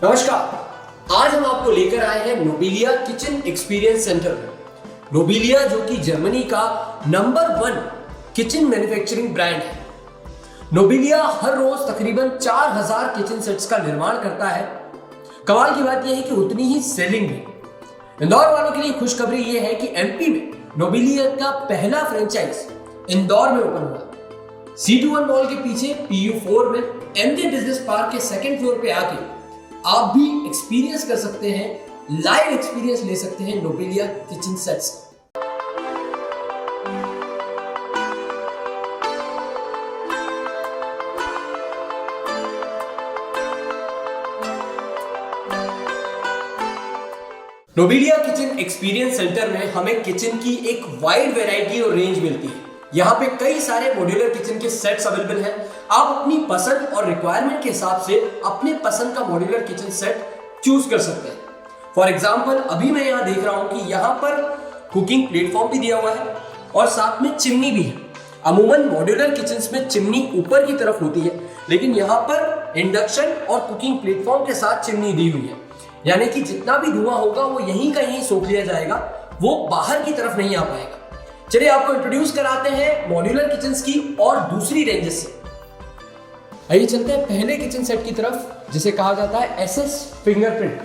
नमस्कार। आज हम आपको लेकर आए हैं नोबिलिया किचन एक्सपीरियंस सेंटर में। नोबिलिया जो कि जर्मनी का नंबर 1 किचन मैन्युफैक्चरिंग ब्रांड है। नोबिलिया हर रोज तकरीबन 4000 किचन सेट्स का निर्माण करता है। कमाल की बात यह है कि उतनी ही सेलिंग भी। इंदौर वालों के लिए खुशखबरी यह है कि एमपी में नोबिलिया का पहला फ्रेंचाइज इंदौर में ओपन हुआ। C21 मॉल के पीछे PU4 में MJ बिजनेस पार्क के सेकंड फ्लोर पे आके आप भी एक्सपीरियंस कर सकते हैं, लाइव एक्सपीरियंस ले सकते हैं Nobilia kitchen sets. Nobilia kitchen experience centre में हमें किचन की एक वाइड वैरायटी और रेंज मिलती है। यहाँ पे कई सारे मॉड्यूलर किचन के सेट्स अवेलेबल हैं। आप अपनी पसंद और रिक्वायरमेंट के हिसाब से अपने पसंद का मॉड्यूलर किचन सेट चूज कर सकते हैं। फॉर एग्जांपल अभी मैं यहाँ देख रहा हूँ कि यहाँ पर कुकिंग प्लेटफॉर्म भी दिया हुआ है और साथ में चिमनी भी है। अमूमन मॉड्यूलर किचन्स में चिमनी ऊपर की तरफ होती है, लेकिन यहाँ पर इंडक्शन और कुकिंग प्लेटफॉर्म के साथ चिमनी दी हुई है, यानी कि जितना भी धुआं होगा वो यहीं का यहीं सोख लिया जाएगा, वो बाहर की तरफ नहीं आ पाएगा। चलिए आपको इंट्रोड्यूस कराते हैं मॉड्यूलर किचन्स की और दूसरी रेंजेस से। आइए चलते हैं पहले किचन सेट की तरफ, जिसे कहा जाता है SS फिंगरप्रिंट।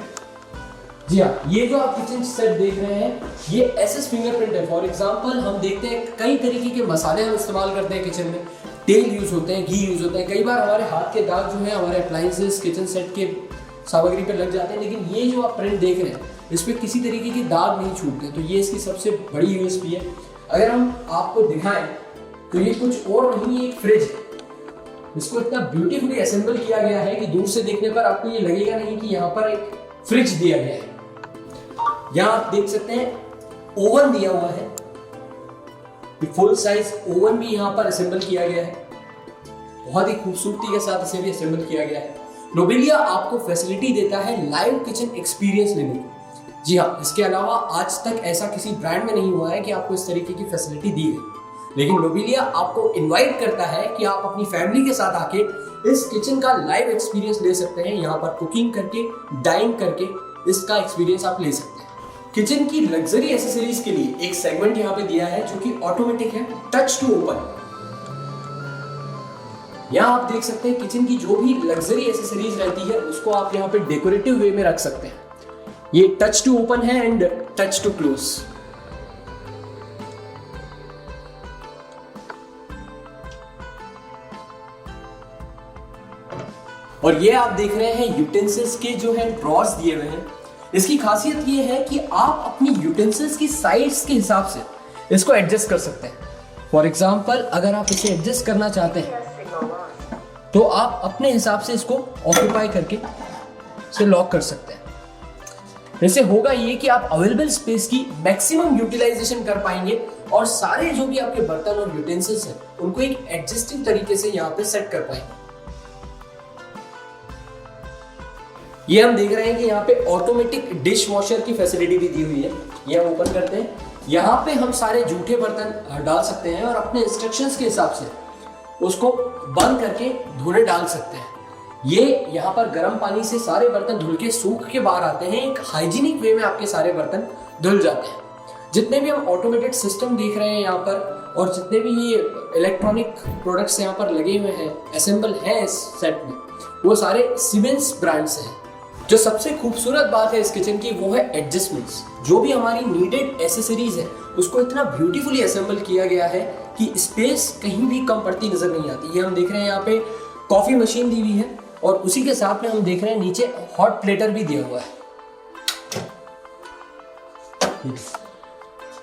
जी हाँ, ये जो आप किचन सेट देख रहे हैं ये SS फिंगरप्रिंट है। फॉर एग्जांपल हम देखते हैं कई तरीके के मसाले हम इस्तेमाल करते हैं किचन में। तेल यूज होते हैं, घी यूज होते हैं। कई बार हमारे हाथ के दाग जो है हमारे अप्लायंसेस किचन सेट के सामग्री पे लग जाते हैं, लेकिन ये जो आप प्रिंट देख रहे हैं इस पर किसी तरीके के दाग नहीं छूटते। तो ये इसकी सबसे बड़ी USP है। अगर हम आपको दिखाएं तो ये कुछ और नहीं, एक फ्रिज है। इसको इतना ब्यूटीफुली असेंबल किया गया है कि दूर से देखने पर आपको ये लगेगा नहीं कि यहाँ पर एक फ्रिज दिया गया है। यहाँ आप देख सकते हैं ओवन दिया हुआ है, फुल साइज ओवन भी यहाँ पर असेंबल किया गया है। बहुत ही खूबसूरती के साथ इसे भी असेंबल किया गया है। नोबिलिया आपको फैसिलिटी देता है लाइव किचन एक्सपीरियंस लेने की। जी हाँ, इसके अलावा आज तक ऐसा किसी ब्रांड में नहीं हुआ है कि आपको इस तरीके की फैसिलिटी दी गई, लेकिन नोबिलिया आपको इनवाइट करता है कि आप अपनी फैमिली के साथ आके इस किचन का लाइव एक्सपीरियंस ले सकते हैं। यहाँ पर कुकिंग करके, डाइन करके इसका एक्सपीरियंस आप ले सकते हैं। किचन की लग्जरी एसेसरीज के लिए एक सेगमेंट यहाँ पे दिया है जो कि ऑटोमेटिक है, टच टू ओपन। यहाँ आप देख सकते हैं किचन की जो भी लग्जरी एसेसरीज रहती है उसको आप यहाँ पे डेकोरेटिव वे में रख सकते हैं। ये टच टू ओपन है एंड टच टू क्लोज। और ये आप देख रहे हैं यूटेंसिल्स के जो है ड्रॉर्स दिए हुए हैं। इसकी खासियत ये है कि आप अपनी यूटेंसिल्स की साइज के हिसाब से इसको एडजस्ट कर सकते हैं। फॉर एग्जांपल अगर आप इसे एडजस्ट करना चाहते हैं तो आप अपने हिसाब से इसको ऑक्यूपाई करके इसे लॉक कर सकते हैं। इससे होगा ये कि आप अवेलेबल स्पेस की मैक्सिमम यूटिलाइजेशन कर पाएंगे और सारे जो भी आपके बर्तन और यूटेंसिल्स हैं उनको एक एडजस्टिव तरीके से यहाँ पे सेट कर पाएंगे। ये हम देख रहे हैं कि यहाँ पे ऑटोमेटिक डिश वॉशर की फैसिलिटी भी दी हुई है। ये हम ओपन करते हैं, यहाँ पे हम सारे जूठे बर्तन डाल सकते हैं और अपने इंस्ट्रक्शंस के हिसाब से उसको बंद करके धोने डाल सकते हैं। ये यहाँ पर गर्म पानी से सारे बर्तन धुल के सूख के बाहर आते हैं। एक हाइजीनिक वे में आपके सारे बर्तन धुल जाते हैं। जितने भी हम ऑटोमेटेड सिस्टम देख रहे हैं यहाँ पर और जितने भी ये इलेक्ट्रॉनिक प्रोडक्ट्स यहाँ पर लगे हुए हैं, असेंबल हैं इस सेट में, वो सारे सीमेंस ब्रांड्स हैं। जो सबसे खूबसूरत बात है इस किचन की वो है एडजस्टमेंट्स। जो भी हमारी नीडेड एसेसरीज है उसको इतना ब्यूटीफुली असेंबल किया गया है कि स्पेस कहीं भी कम पड़ती नजर नहीं आती। ये हम देख रहे हैं यहाँ पे कॉफी मशीन दी हुई है और उसी के साथ में हम देख रहे हैं नीचे हॉट प्लेटर भी दिया हुआ है।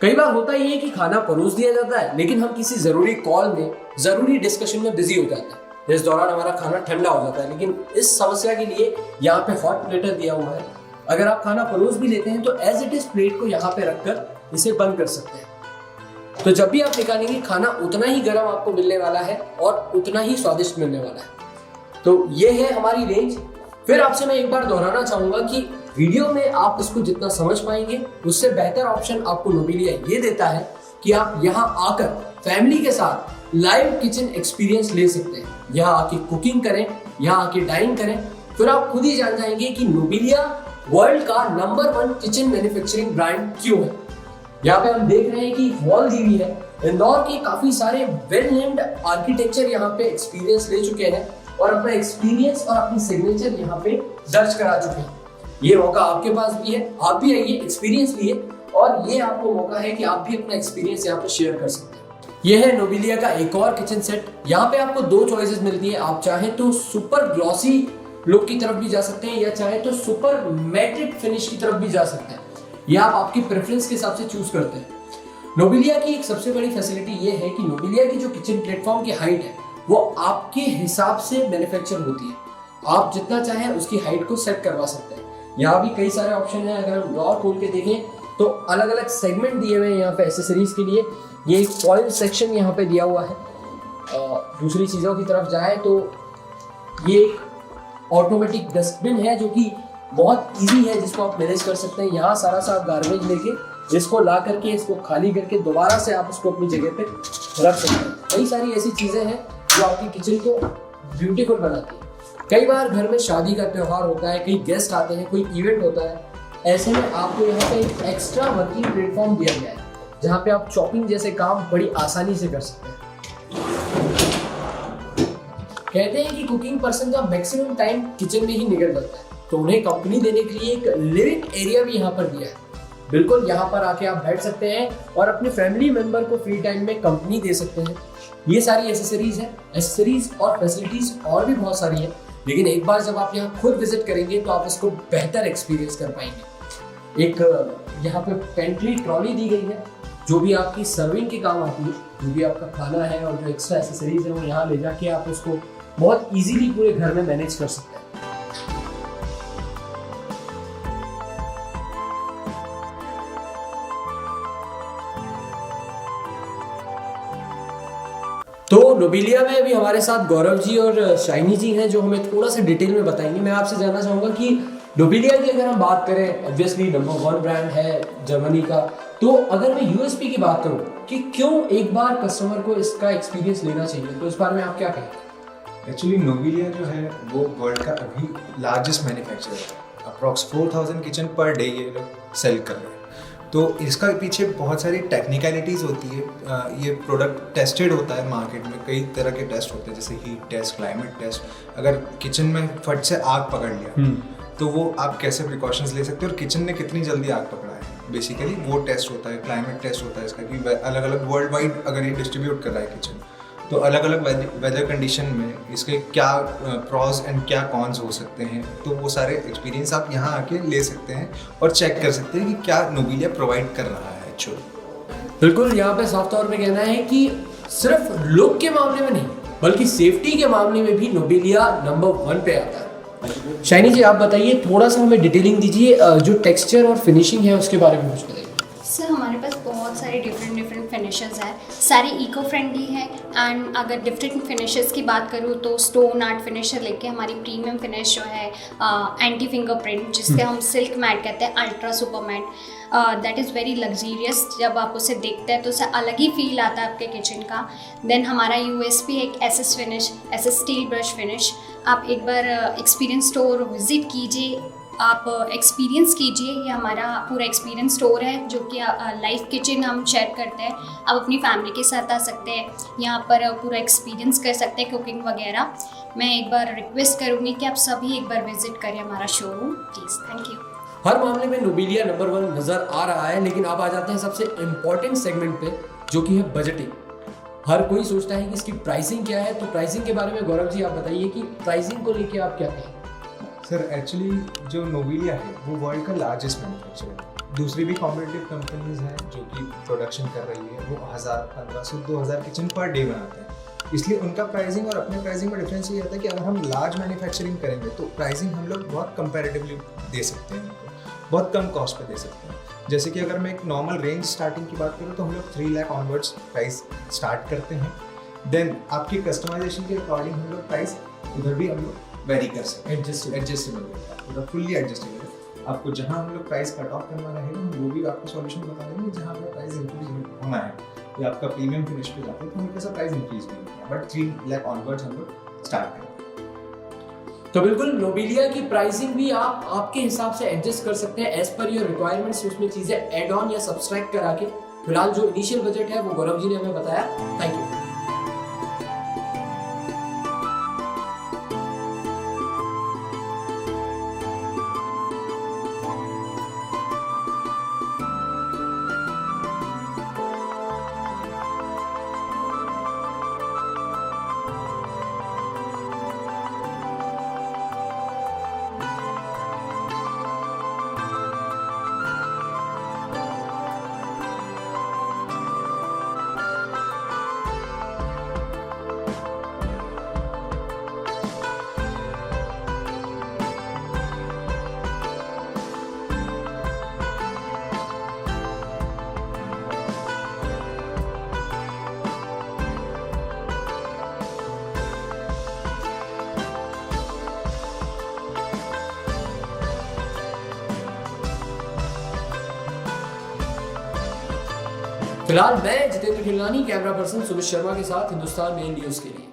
कई बार होता ही है कि खाना परोस दिया जाता है लेकिन हम किसी जरूरी कॉल में, जरूरी डिस्कशन में बिजी हो जाते हैं, इस दौरान हमारा खाना ठंडा हो जाता है। लेकिन इस समस्या के लिए यहाँ पे हॉट प्लेटर दिया हुआ है। अगर आप खाना परोस भी लेते हैं तो एज इट इज प्लेट को यहाँ पे रखकर इसे बंद कर सकते हैं। तो जब भी आप निकालेंगे खाना उतना ही गर्म आपको मिलने वाला है और उतना ही स्वादिष्ट मिलने वाला है। तो ये है हमारी रेंज। फिर आपसे मैं एक बार दोहराना चाहूंगा कि वीडियो में आप इसको जितना समझ पाएंगे उससे बेहतर ऑप्शन आपको नोबिलिया ये देता है कि आप यहाँ आकर फैमिली के साथ लाइव किचन एक्सपीरियंस ले सकते हैं। यहाँ आके कुकिंग करें, यहाँ आके डाइन करें, फिर आप खुद ही जान जाएंगे कि नोबिलिया वर्ल्ड का नंबर 1 किचन मैन्युफैक्चरिंग ब्रांड क्यों है। यहाँ पे हम देख रहे हैं कि वॉल दी हुई है। इंदौर के काफी सारे वेल नेम्ड आर्किटेक्चर यहाँ पे एक्सपीरियंस ले चुके हैं और अपना एक्सपीरियंस और अपनी सिग्नेचर यहाँ पे दर्ज करा चुके हैं। ये मौका आपके पास भी है, आप भी आइए, एक्सपीरियंस लिए और ये आपको मौका है कि आप भी अपना एक्सपीरियंस यहाँ पे शेयर कर सकते हैं। ये है नोबिलिया का एक और किचन सेट। यहाँ पे आपको 2 चॉइसेस मिलती है। आप चाहे तो सुपर ग्लॉसी लुक की तरफ भी जा सकते हैं या चाहे तो सुपर मैटेड फिनिश की तरफ भी जा सकते हैं। ये आप आपकी प्रेफरेंस के हिसाब से चूज करते हैं। नोबिलिया की एक सबसे बड़ी फैसिलिटी ये है कि नोबिलिया की जो किचन प्लेटफॉर्म की हाइट है वो आपके हिसाब से मैन्युफैक्चर होती है। आप जितना चाहें उसकी हाइट को सेट करवा सकते हैं। यहाँ भी कई सारे ऑप्शन हैं। अगर हम ड्रॉअर खोल के देखें तो अलग अलग सेगमेंट दिए हुए हैं यहाँ पे एसेसरीज के लिए। ये एक फॉइल सेक्शन यहाँ पे दिया हुआ है। दूसरी चीज़ों की तरफ जाए तो ये एक ऑटोमेटिक डस्टबिन है जो कि बहुत इजी है, जिसको आप मैनेज कर सकते हैं। यहाँ सारा सा गार्बेज लेके इसको ला करके इसको खाली करके दोबारा से आप उसको अपनी जगह पे रख सकते हैं। कई सारी ऐसी चीज़ें हैं जो आपकी किचन को ब्यूटीफुल बनाती है। कई बार घर में शादी का त्यौहार होता है, कई गेस्ट आते हैं, कोई इवेंट होता है, ऐसे में आपको यहाँ पे एक एक्स्ट्रा वर्किंग प्लेटफॉर्म दिया गया है जहाँ पे आप चॉपिंग जैसे काम बड़ी आसानी से कर सकते हैं। कहते हैं कि कुकिंग पर्सन का मैक्सिमम टाइम किचन में ही निकल जाता है, तो उन्हें कंपनी देने के लिए एक लिविंग एरिया भी यहाँ पर दिया है। बिल्कुल यहाँ पर आके आप बैठ सकते हैं और अपने फैमिली मेंबर को फ्री टाइम में कंपनी दे सकते हैं। ये सारी एसेसरीज और फैसिलिटीज और भी बहुत सारी है, लेकिन एक बार जब आप यहाँ खुद विजिट करेंगे तो आप इसको बेहतर एक्सपीरियंस कर पाएंगे। एक यहाँ पे पेंट्री ट्रॉली दी गई है जो भी आपकी सर्विंग के काम आती है। जो भी आपका खाना है और जो एक्स्ट्रा एसेसरीज है वो यहाँ ले जाके आप उसको बहुत इजीली पूरे घर में मैनेज कर सकते हैं। तो नोबिलिया में अभी हमारे साथ गौरव जी और शाइनी जी हैं जो हमें थोड़ा सा डिटेल में बताएंगे। मैं आपसे जानना चाहूँगा कि नोबिलिया की अगर हम बात करें, ऑब्वियसली नंबर 1 ब्रांड है जर्मनी का, तो अगर मैं यूएसपी की बात करूँ कि क्यों एक बार कस्टमर को इसका एक्सपीरियंस लेना चाहिए, तो इस बारे में आप क्या कहेंगे? एक्चुअली नोबिलिया जो है वो वर्ल्ड का अभी लार्जेस्ट मैन्युफैक्चरर है। अप्रॉक्स 4000 किचन पर डे ये लोग सेल कर रहे हैं। तो इसका पीछे बहुत सारी टेक्निकलिटीज़ होती है। ये प्रोडक्ट टेस्टेड होता है मार्केट में, कई तरह के टेस्ट होते हैं जैसे हीट टेस्ट, क्लाइमेट टेस्ट। अगर किचन में फट से आग पकड़ लिया तो वो आप कैसे प्रिकॉशंस ले सकते हो और किचन ने कितनी जल्दी आग पकड़ा है, बेसिकली वो टेस्ट होता है। क्लाइमेट टेस्ट होता है इसका कि अलग अलग वर्ल्ड वाइड अगर ये डिस्ट्रीब्यूट कर रहा है किचन, तो अलग अलग वेदर कंडीशन में इसके क्या प्रॉस एंड क्या कॉन्स हो सकते हैं, तो वो सारे एक्सपीरियंस आप यहाँ आके ले सकते हैं और चेक कर सकते हैं कि क्या नोबिलिया प्रोवाइड कर रहा है एक्चुअली। बिल्कुल, यहाँ पे साफ तौर पे कहना है कि सिर्फ लुक के मामले में नहीं बल्कि सेफ्टी के मामले में भी नोबिलिया नंबर 1 पे आता है। शाइनी जी, आप बताइए, थोड़ा सा हमें डिटेलिंग दीजिए, जो टेक्सचर और फिनिशिंग है उसके बारे में कुछ बताइए। सर, हमारे पास बहुत सारे डिफरेंट फिनिशेस हैं, सारी इको फ्रेंडली हैं। एंड अगर डिफरेंट फिनिशेस की बात करूँ तो स्टोन आर्ट फिनिश से लेके हमारी प्रीमियम फिनिश जो है एंटी फिंगरप्रिंट, जिसके हम सिल्क मैट कहते हैं, ultra super matte, that is very luxurious. जब आप उसे देखते हैं तो उसे अलग ही फील आता है आपके किचन का। देन हमारा यूएसपी एक SS finish, SS steel brush finish. आप एक बार एक्सपीरियंस स्टोर विजिट कीजिए, आप एक्सपीरियंस कीजिए। ये हमारा पूरा एक्सपीरियंस स्टोर है जो कि लाइव किचन हम शेयर करते हैं। आप अपनी फैमिली के साथ आ सकते हैं, यहाँ पर पूरा एक्सपीरियंस कर सकते हैं कुकिंग वगैरह। मैं एक बार रिक्वेस्ट करूँगी कि आप सभी एक बार विजिट करें हमारा शोरूम प्लीज़। Thank you. हर मामले में नोबिलिया नंबर 1 नजर आ रहा है, लेकिन आप आ जाते हैं सबसे इम्पोर्टेंट सेगमेंट पे जो कि है बजटिंग। हर कोई सोचता है कि इसकी प्राइसिंग क्या है, तो प्राइसिंग के बारे में गौरव जी आप बताइए कि प्राइसिंग को लेके आप क्या कहें? सर, एक्चुअली जो नोबिलिया है वो वर्ल्ड का लार्जेस्ट मैन्युफैक्चरर है। दूसरी भी कॉम्पिटिटिव कंपनीज हैं जो कि प्रोडक्शन कर रही है, वो 1000, 1500, 2000 किचन पर डे बनाते हैं। इसलिए उनका प्राइसिंग और अपने प्राइसिंग में डिफरेंस ये आता है कि अगर हम लार्ज मैन्युफैक्चरिंग करेंगे तो प्राइसिंग हम लोग बहुत कंपैरेटिवली दे सकते हैं, बहुत कम कॉस्ट पे दे सकते हैं। जैसे कि अगर मैं एक नॉर्मल रेंज स्टार्टिंग की बात करूँ तो हम लोग 3 लाख ऑनवर्ड्स प्राइस स्टार्ट करते हैं। देन आपकी कस्टमाइजेशन के अकॉर्डिंग हम लोग प्राइस उधर भी हम लोग वेरी कर सकते हैं। एडजस्टेबल है, फुल्ली एडजस्टेबल है। आपको जहाँ हम लोग प्राइस कट ऑफ करना रहेगा हम वो भी आपको सॉल्यूशन बता देंगे। जहाँ पर प्राइस इंक्रीज होना है या आपका प्रीमियम फिनिश पे जाते हैं तो हल्का सा प्राइस इंक्रीज भी होगा, बट 3 लाख ऑनवर्ड्स हम लोग स्टार्ट करें। तो बिल्कुल नोबिलिया की प्राइसिंग भी आप आपके हिसाब से एडजस्ट कर सकते हैं एज पर योर रिक्वायरमेंट्स, उसमें चीजें ऐड ऑन या सब्सट्रैक्ट करा के। फिलहाल जो इनिशियल बजट है वो गौरव जी ने हमें बताया। Thank you. फिलहाल मैं जितेंद्र खिलनानी, कैमरा पर्सन सुमित शर्मा के साथ हिंदुस्तान मेन न्यूज के लिए।